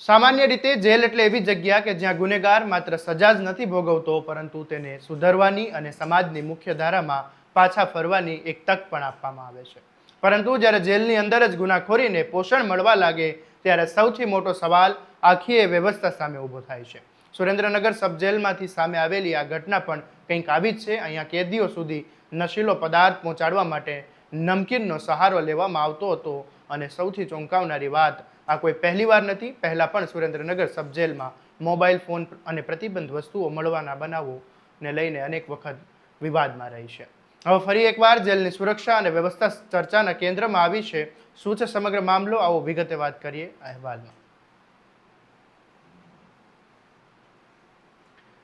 સામાન્ય રીતે જેલ એટલે એવી જગ્યા કે જ્યાં ગુનેગાર માત્ર સજા જ નથી ભોગવતો, પરંતુ તેને સુધરવાની અને સમાજની મુખ્ય ધારામાં પાછા ફરવાની એક તક પણ આપવામાં આવે છે. પરંતુ જ્યારે જેલની અંદર જ ગુનાખોરીને પોષણ મળવા લાગે ત્યારે સૌથી મોટો સવાલ આખી એ વ્યવસ્થા સામે ઊભો થાય છે. સુરેન્દ્રનગર સબ જેલમાંથી સામે આવેલી આ ઘટના પણ કંઈક આવી જ છે. અહીંયા કેદીઓ સુધી નશીલો પદાર્થ પહોંચાડવા માટે નમકીનનો સહારો લેવામાં આવતો હતો. અને સૌથી ચોંકાવનારી વાત, આ કોઈ પહેલીવાર નથી. પહેલા પણ સુરેન્દ્રનગર સબ જેલમાં મોબાઈલ ફોન અને પ્રતિબંધ વસ્તુઓ મળવાના બનાવોને લઈને અનેક વખત વિવાદમાં રહી છે. હવે ફરી એકવાર જેલની સુરક્ષા અને વ્યવસ્થા ચર્ચાના કેન્દ્રમાં આવી છે. શું છે સમગ્ર મામલો, આવો વિગતે વાત કરીએ અહેવાલમાં.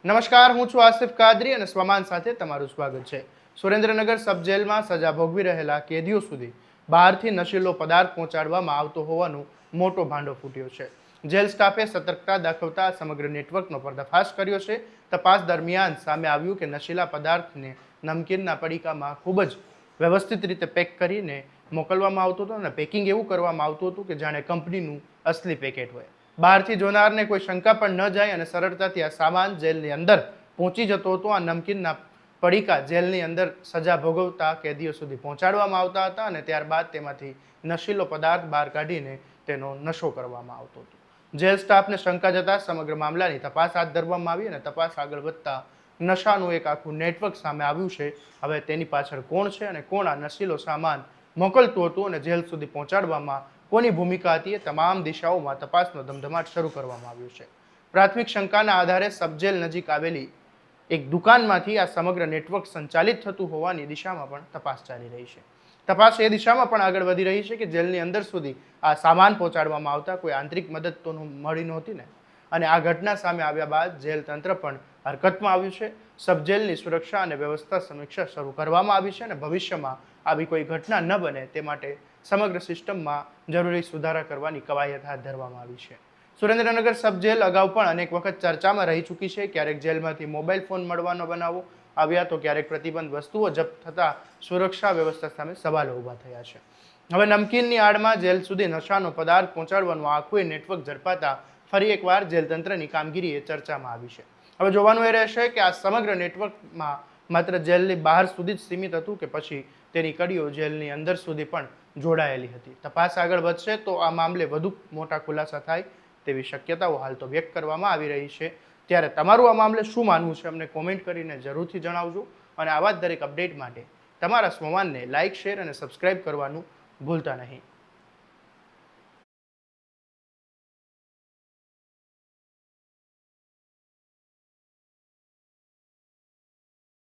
નમસ્કાર, હું છું આસિફ કાદરી અને સ્વમાન સાથે તમારું સ્વાગત છે. સુરેન્દ્રનગર સબ જેલમાં સજા ભોગવી રહેલા કેદીઓ સુધી બહારથી નશીલો પદાર્થ પહોંચાડવામાં આવતો હોવાનો મોટો ભાંડો ફૂટ્યો છે. જેલ સ્ટાફે સતર્કતા દાખવતા સમગ્ર નેટવર્કનો પર્દાફાશ કર્યો છે. તપાસ દરમિયાન સામે આવ્યું કે નશીલા પદાર્થને નમકીનના પડીકામાં ખૂબ જ વ્યવસ્થિત રીતે પેક કરીને મોકલવામાં આવતું હતું અને પેકિંગ એવું કરવામાં આવતું હતું કે જાણે કંપનીનું અસલી પેકેટ હોય. બહારથી જોનારને કોઈ શંકા પણ ન જાય અને સરળતાથી આ સામાન જેલની અંદર પહોંચી જતો હતો. આ નમકીનના પડીકા જેલની અંદર સજા ભોગવતા કેદીઓ સુધી પહોંચાડવામાં આવતા હતા અને ત્યારબાદ તેમાંથી નશીલો પદાર્થ બહાર કાઢીને તેનો નશો કરવામાં આવતો હતો. જેલ સ્ટાફને શંકા જતા સમગ્ર મામલાની તપાસ હાથ ધરવામાં આવી અને તપાસ આગળ વધતા નશાનું એક આખું નેટવર્ક સામે આવ્યું છે. હવે તેની પાછળ કોણ છે અને કોણ આ નશીલો સામાન મોકલતું હતું અને જેલ સુધી પહોંચાડવામાં કોની ભૂમિકા હતી, એ તમામ દિશાઓમાં તપાસનો ધમધમાટ શરૂ કરવામાં આવ્યો છે. પ્રાથમિક શંકાના આધારે સબજેલ નજીક આવેલી એક દુકાનમાંથી આ સમગ્ર નેટવર્ક સંચાલિત થતું હોવાની દિશામાં પણ તપાસ ચાલી રહી છે. તપાસ એ દિશામાં પણ આગળ વધી રહી છે કે જેલની અંદર સુધી આ સામાન પહોંચાડવામાં આવતા કોઈ આંતરિક મદદ તો મળી નહોતી ને. અને આ ઘટના સામે આવ્યા બાદ જેલ તંત્ર પણ હરકતમાં આવ્યું છે. સબજેલની સુરક્ષા અને વ્યવસ્થા સમીક્ષા શરૂ કરવામાં આવી છે અને ભવિષ્યમાં આવી કોઈ ઘટના ન બને તે માટે સમગ્ર સિસ્ટમમાં જરૂરી સુધારા કરવાની કવાયત હાથ ધરવામાં આવી છે. સુરેન્દ્રનગર સબ જેલ અગાઉ પણ અનેક વખત ચર્ચામાં રહી ચૂકી છે. ક્યારેક જેલમાંથી મોબાઈલ ફોન મળવાનો બનાવો આવ્યા તો ક્યારેક પ્રતિબંધ વસ્તુઓ જપ્ત થતા સુરક્ષા વ્યવસ્થા સામે સવાલો ઊભા થયા છે. હવે નમકીનની આડમાં જેલ સુધી નશાનો પદાર્થ પહોંચાડવાનું આખું નેટવર્ક ઝડપાતા ફરી એકવાર જેલ તંત્રની કામગીરી એ ચર્ચામાં આવી છે. હવે જોવાનું એ રહેશે કે આ સમગ્ર નેટવર્કમાં માત્ર જેલની બહાર સુધી જ સીમિત હતું કે પછી તેની કડીઓ જેલની અંદર સુધી પણ જોડાયેલી હતી. તપાસ આગળ વધશે તો આ મામલે વધુ મોટા ખુલાસા થાય તેવી શક્યતાઓ હાલ તો વ્યક્ત કરવામાં આવી રહી છે. ત્યારે તમારું આ મામલે શું માનવું છે અમને કોમેન્ટ કરીને જરૂરથી જણાવજો અને આવા જ દરેક અપડેટ માટે તમારા સ્વમાનને લાઇક, શેર અને સબસ્ક્રાઇબ કરવાનું ભૂલતા નહીં.